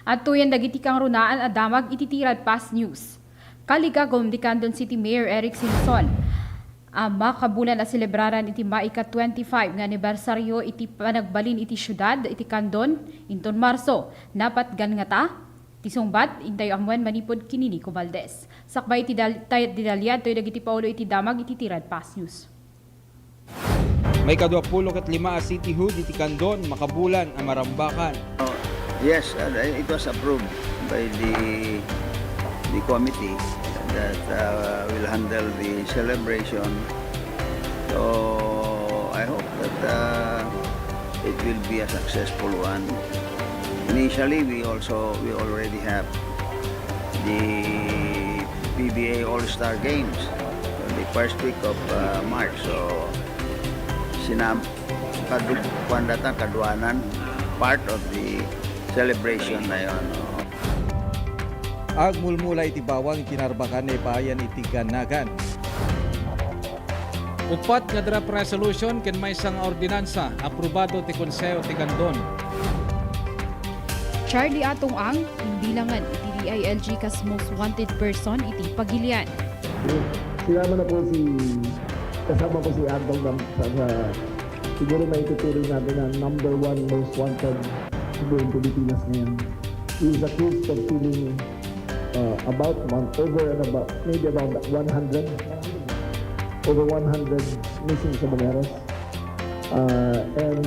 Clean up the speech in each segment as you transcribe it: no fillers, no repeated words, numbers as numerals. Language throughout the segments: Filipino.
At tuyan dagiti kang runaan adamag ititirad pas news. Kaligagom di Candon City Mayor Eric Singson. Makabulan na selebraran iti maika 25 nga anibersaryo iti panagbalin iti syudad iti Candon inton Marso. Napat gan nga ta ti sungbat intay amwen manipod kini Nico Valdez. Sakbay iti didalyad toy dagiti paulo iti damag iti tirad pas news. May 25 a City Hood iti Candon makabulan ang marambakan. Yes, it was approved by the committee that will handle the celebration. So I hope that it will be a successful one. Initially, we already have the PBA All-Star Games on the first week of March. So kaduanan part of the celebration na yun. Agmulmula iti bawang kinarbakan na ipayan iti ganagan. Upat nga draft resolution ken may isang ordinansa aprobado ti Konseho ti Candon. Charlie Atong ang imbilangan iti DILG kas most wanted person iti Pagilian. Sinama na po kasama ko si Ardong sa siguro may tuturing natin na number 1 most wanted siguro in Pilipinas ngayon. He is accused of killing maybe about 100 missing Sabaneros. And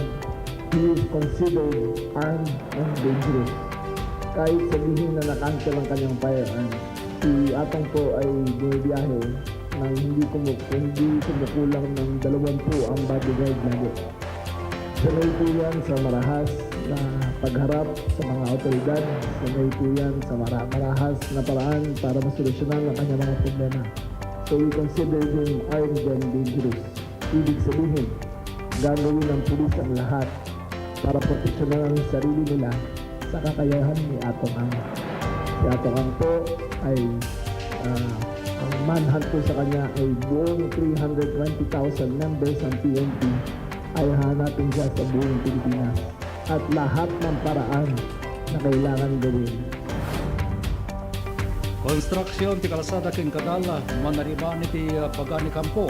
he is considered armed and dangerous. Kahit sabihin na nakancel ang kanyang firearms, si Atong po ay bumibiyahe nang hindi kumukulang ng 20 ang bodyguard lagi. Sanay po yan sa marahas na pagharap sa mga otoridad, sanay po yan sa marahas na paraan para masolusyonan ang kanyang mga problema. So we consider him armed and dangerous. Ibig sabihin, gagawin ng pulis ang lahat para proteksyonan ang sarili nila sa kakayahan ni Atong Ang. Si Atong Ang po ay ang manhunt po sa kanya ay buong 320,000 members ng PNP ay hanapin siya sa buong Pilipinas at lahat ng paraan na kailangan gawin. Konstruksyon ti kalsada ken kadala manariban iti pagani kampo.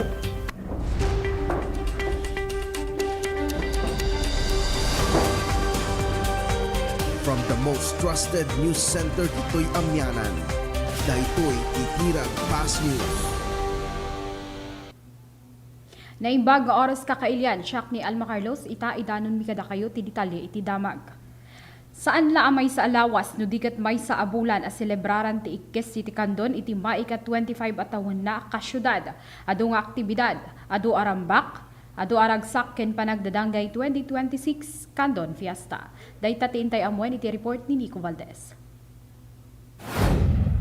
From the most trusted news center dito'y Amyanan, daytoy itirang Fast News. Naimbag nga oras kakailian, siyak ni Alma Carlos, ita idanon mi kada kayo ti detalye iti damag. Saan la amay sa alawas no dikat may sa abulan a selebraran ti Ikes City Candon iti maika 25 atawon na kasyudad. Adu nga aktibidad, adu arambak, adu aragsak ken panagdadanggay 2026 Candon Fiesta. Dayta ti intay amwen iti report ni Nico Valdez.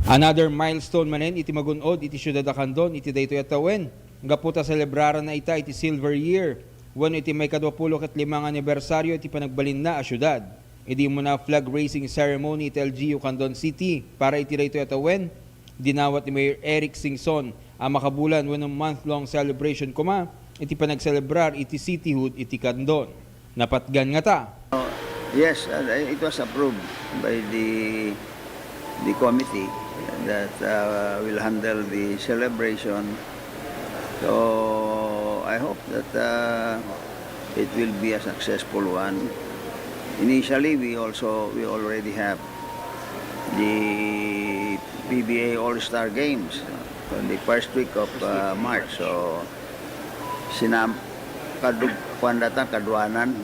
Another milestone manen iti magunod iti syudad a Candon iti daytoy atawen. Gaputa celebraran na ita iti silver year. Wano iti may 25 anibersaryo iti panagbalin na a syudad. Idi mo na flag raising ceremony iti LGU Candon City para iti daytoy atawen. Dinawat ni Mayor Eric Singson ang makabulan wenno month-long celebration kuma iti panagselebrar iti cityhood iti Candon. Napatgan nga ta. Yes, it was approved by the committee that will handle the celebration. So I hope that it will be a successful one. Initially, we already have the PBA All-Star Games on the first week of March. So kaduanan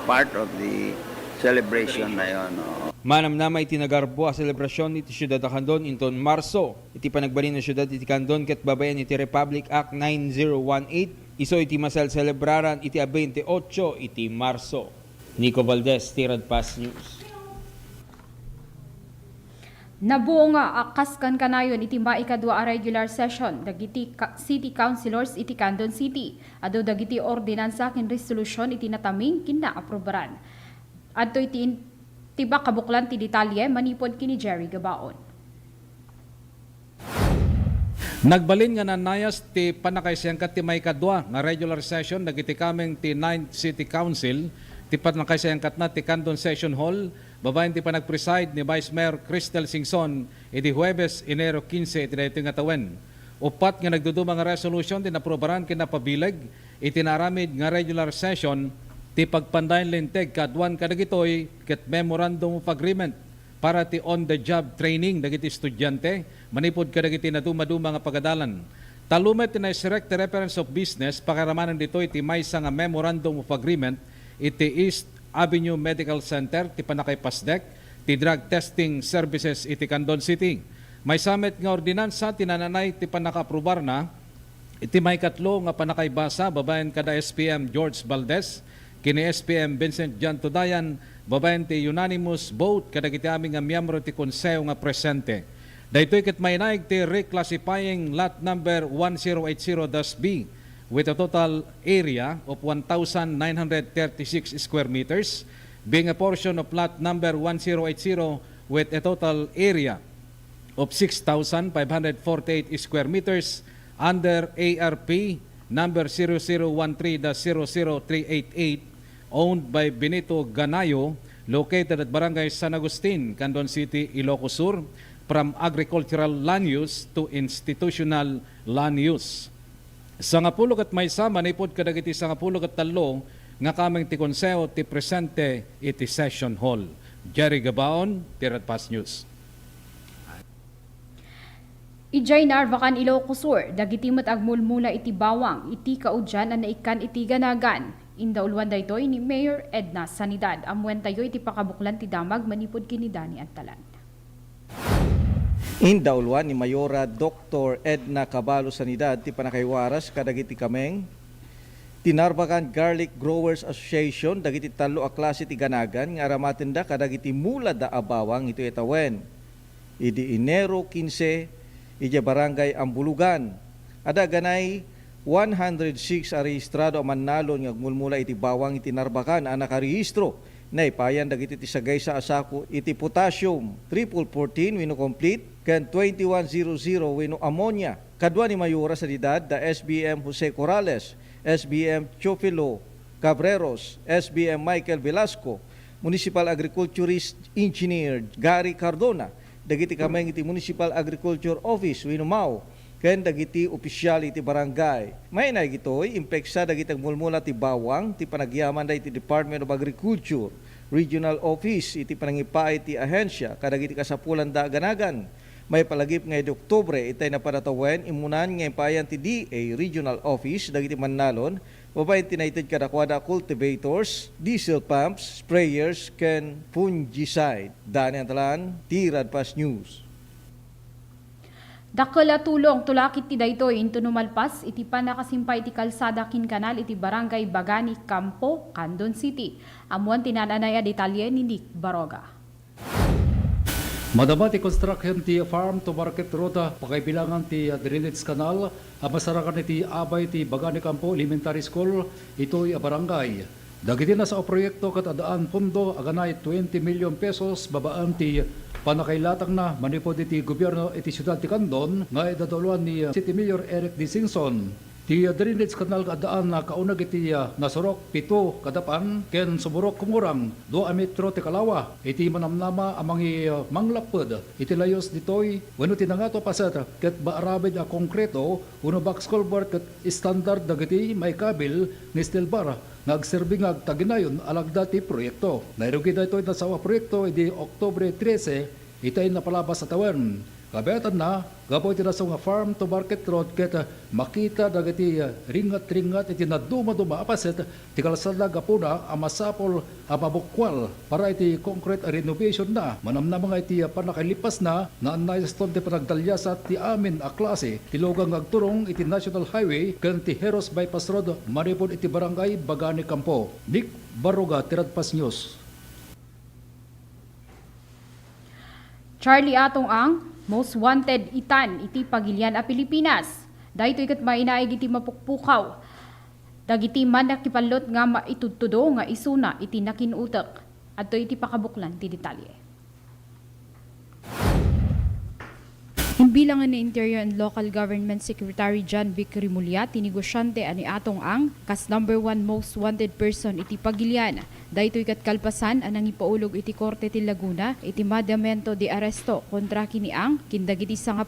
part of the celebration na yun. Manamnamay tinagarbo a selebrasyon iti syudad a Candon inton Marso. Iti panagbalin na syudad iti Candon ket babayan iti Republic Act 9018. Iso iti masal celebraran iti 28 iti Marso. Nico Valdez, Tirad Pass News. Nabuo nga akaskan kanayon iti maikadua a regular session dagiti city councilors iti Candon City. Adu dagiti ordinansa ken resolution iti nataming kinaaprobaran. Adto iti tibak kabuklan ti detalye manipod kini Jerry Gabaon. Nagbalin nga nanayas ti panakaisayangkat ti may kadwa nga regular session dagiti kameng ti 9th City Council ti panakaisayangkat na ti Candon Session Hall babayan ti pa nag-preside ni Vice Mayor Cristel Singson iti Huwebes, Enero 15 iti daytoy nga tawen. Upat nga nagduduma nga resolution ti naprobaran kinapabileg iti naramid nga regular session ti pagpandayon linteg kadwan kadagitoy ket memorandum of agreement para ti on-the-job training dagiti estudyante manipod kadagiti naduma-duma nga pagadalan. Talumet ti na-select ti reference of business pakaramanan ditoy ti maysa nga memorandum of agreement iti East Avenue Medical Center ti Panakay Pasdek ti drug testing services iti Candon City. May summit nga ordinansa tinananay ti panakaprobar na iti may katlo nga panakay basa babayan kada SPM George Valdez kini SPM Vincent Jan Tudayan babayan ti unanimous vote kadagiti aming nga miyembro ti konseho nga presente. Daytoy ket may naig ti reclassifying lot number 1080-B with a total area of 1,936 square meters, being a portion of lot number 1080 with a total area of 6,548 square meters under ARP number 0013-00388 owned by Benito Ganayo, located at Barangay San Agustin, Candon City, Ilocos Sur, from agricultural land use to institutional land use. Sangapulog at may sama na ipod kadagiti sangapulog at talo nga kaming ti konseho ti presente iti session hall. Jerry Gabaon, Tirad Pass News. Ijay narvakan Ilocos Sur, dagiti met agmulmula iti bawang, iti kaudyan na naikan iti ganagan. Indaulwan daytoy ni Mayor Edna Sanidad. Amuan tayo iti pakabuklan ti damag manipod kini Dani Antalan. Indaulwan ni Mayora Dr. Edna Cabalo Sanidad ti panakaywaras kadagiti kameng Tinarbakan Garlic Growers Association dagiti talo a klase ti ganagan nga aramaten da kadagiti mula da abawang ito itawen. Idi Enero 15 iti barangay Ambulugan. Ada ganay 106 a rehistrado a mannalon nga gumulmula iti bawang iti Narbakan a nakarehistro na ipayan dagiti ti sagay sa asako iti potassium 1414 wino complete ken 2100 wino ammonia. Kadwa ni Mayora sa edad da SBM Jose Corrales, SBM Chofilo Cabreros, SBM Michael Velasco, Municipal Agriculturist Engineer Gary Cardona, dagiti kameng iti Municipal Agriculture Office Winumao, ken dagiti opisyal iti barangay. May na gitoy impeksa dagiti mulmula ti bawang ti panagyaman da iti Department of Agriculture, Regional Office iti panangipay ti ahensya kadagiti kasapulan da ganagan. May palagip nga Oktubre itay na panatawen imunan nga impayan ti DA Regional Office dagiti mannalon babayin tinaitid kadakwada cultivators, diesel pumps, sprayers ken fungicide. Dani Antalan, Tirad Pass News. Dakala tulong tulakit ti daytoy into numalpas iti panakasimpay iti kalsada kin kanal iti barangay Bagani Campo, Candon City. Amuan tinananaya detalye ni Nick Baroga. Madama ti construction ti farm to market road pakaibilangan ti drainage canal masarakan ti abay ti Bagani Campo Elementary School ito'y barangay. Dagiti na sa proyekto kat adaan pondo aganay 20 million pesos babaan ti panakailatang na manipod iti gobyerno iti siyudad ti Candon nga idaduluan ni City Mayor Eric D. Singson. Ti drainage canal adaan na kaunag iti nasurok 7 kadapan ken sumurok kumurang 2 metro ti kalawa iti manamnama amangi manglapod iti layos ditoy wenno tinangato pasat ket baarabid a konkreto uno box culvert ket standard dagiti may kabil ni steel bar nagserbing agtaginayon alagda ti proyekto. Nairugi daytoy na sa proyekto idi Oktubre 13 itay napalabas sa tawen. Kabetan na, gapoy tinaso nga farm to market road ket makita dagiti ringat-ringat iti naduma-duma apaset ti kalsada gapuna a masapol a mabukwal para iti concrete renovation na manamnama nga iti panakalipas na naanayaston ti panagdalyasat ti amin a klase ti lugang agturong iti National Highway ken ti Heros Bypass Road manipod iti barangay Bagani Campo. Nick Baroga, Tirad Pass News. Charlie Atong ang most wanted itan iti pagilian a Pilipinas. Daytoy ket mainaig iti mapukpukaw. Dagiti man nakipalot nga maitudtudo nga isuna iti nakinutek. Adto iti pakabuklan ti detalye. Himbilangan ni Interior and Local Government Secretary John Vic Rimulya, tinigosyante ani atong ang kas number 1 most wanted person iti Pagilian. Daytoy kat kalpasan anang ipaulog iti Korte ti Laguna iti mandamento de aresto kontra kini ang kindagiti 17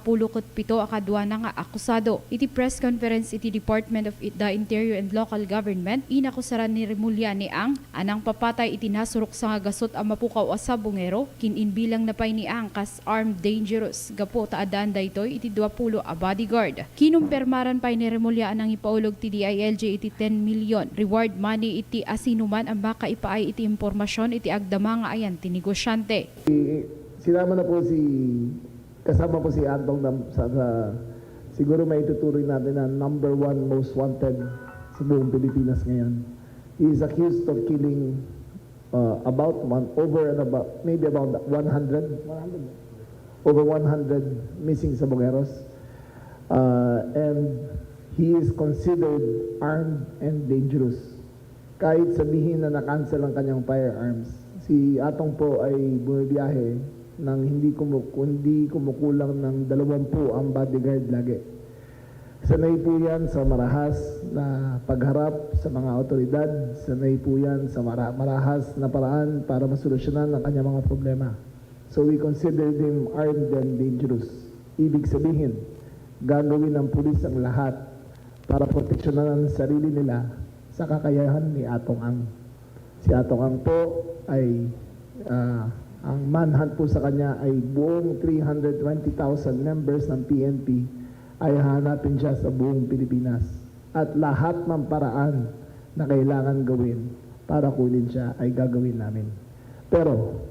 akadwana nga akusado. Iti press conference iti Department of the Interior and Local Government, inakusaran ni Rimulya ni ang anang papatay iti nasurok sa nga gasot ang mapukaw a sabongero kininbilang napay ni ang kas armed dangerous gapo taadaan daytoy iti 20 a bodyguard. Kinumpermaran pay ni Rimulya anang ipaulog ti DILG iti 10 million reward money iti asinuman ang baka ipaay iti impormasyon iti agdama nga ayan ti negosyante. Sinama na po kasama po si Antong sa siguro may tutuloy natin na number 1 most wanted sa buong Pilipinas ngayon. He is accused of killing maybe about 100 missing Sabongeros. And he is considered armed and dangerous. Kahit sabihin na na-cancel ang kanyang firearms, si Atong po ay bumibiyahe nang hindi kumukulang ng 20 ang bodyguard lagi. Sanay po yan sa marahas na pagharap sa mga otoridad, sanay po yan sa marahas na paraan para masolusyonan ang kanyang mga problema. So we considered him armed and dangerous. Ibig sabihin, gagawin ng pulis ang lahat para proteksyonan ang sarili nila sa kakayahan ni Atong Ang. Si Atong Ang po ay ang manhunt po sa kanya ay buong 320,000 members ng PNP ay hahanapin siya sa buong Pilipinas. At lahat ng paraan na kailangan gawin para kunin siya ay gagawin namin. Pero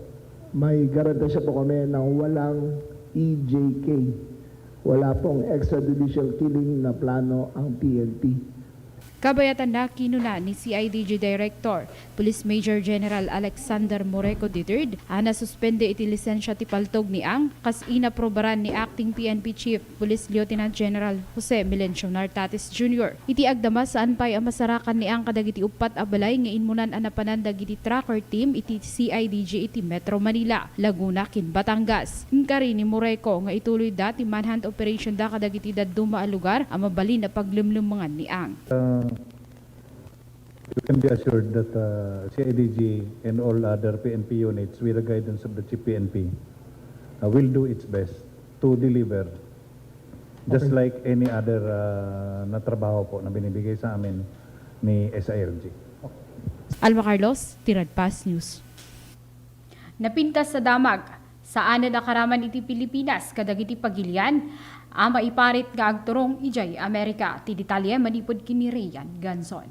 may garantisya po kami na walang EJK. Wala pong extrajudicial killing na plano ang PNP. Kabayatan na kinuna ni CIDG Director, Police Major General Alexander Moreco III, ana suspende iti lisensya ti paltog ni ang kas inaprobaran ni Acting PNP Chief Police Lieutenant General Jose Melencio Nartates Jr. Iti agdama saan pay ang masarakan ni ang kadagiti upat a balay nga inmunan anapanan dagiti tracker team iti CIDG iti Metro Manila, Laguna ken Batangas. Hinkari ni Moreco nga ituloy dati manhunt operation da kadagiti dadduma a lugar ang mabalin na paglumlumangan ni ang. You can be assured that CIDG and all other PNP units, with the guidance of the Chief PNP, will do its best to deliver just like any other na trabaho po na binibigay sa amin ni SILG. Alma Carlos, Tirad Pass News. Napintas sa damag, saan na nakaraman iti Pilipinas kadagiti Pagilian, ama iparit nga agturong ijay Amerika. Ti detalye manipod kini Rian Ganson.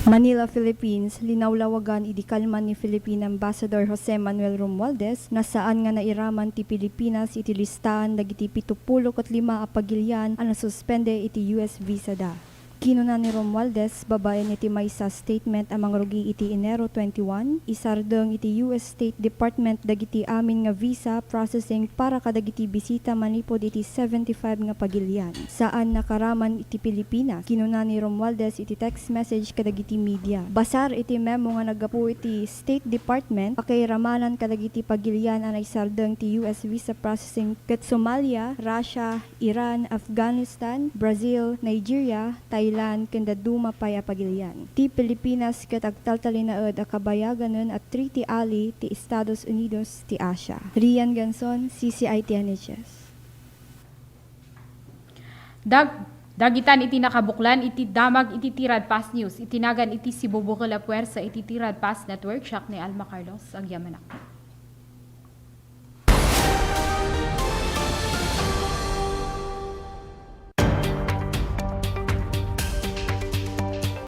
Manila, Philippines, linawlawagan idikalman ni Philippine Ambassador Jose Manuel Romualdez na saan nga nairaman ti Pilipinas iti listahan dagiti 75 a pagilian ang nasuspende iti US visa da. Kinuna ni Romualdez, babae iti maysa statement amang rugi iti Enero 21, isardeng iti US State Department dagiti amin nga visa processing para kadagiti bisita manipod iti 75 nga pagilian. Saan nakaraman iti Pilipinas, kinuna ni Romualdez iti text message kadagiti media. Basar iti memo nga nagapu iti State Department, pakairamanan kadagiti pagilian ang isardeng ti US visa processing ket Somalia, Russia, Iran, Afghanistan, Brazil, Nigeria, Thailand, kanda duma paya pagilian. Ti Pilipinas ket agtaltalinaed a kabayaganen at Treaty Ally ti Estados Unidos ti Asia. Rian Ganson, CCIT NHS. Dagitan iti nakabuklan iti damag iti Tirad Pass News. Itinagan iti si Bubukol a Puwersa iti Tirad Pass Network. Siak ni Alma Carlos, Agyamanak.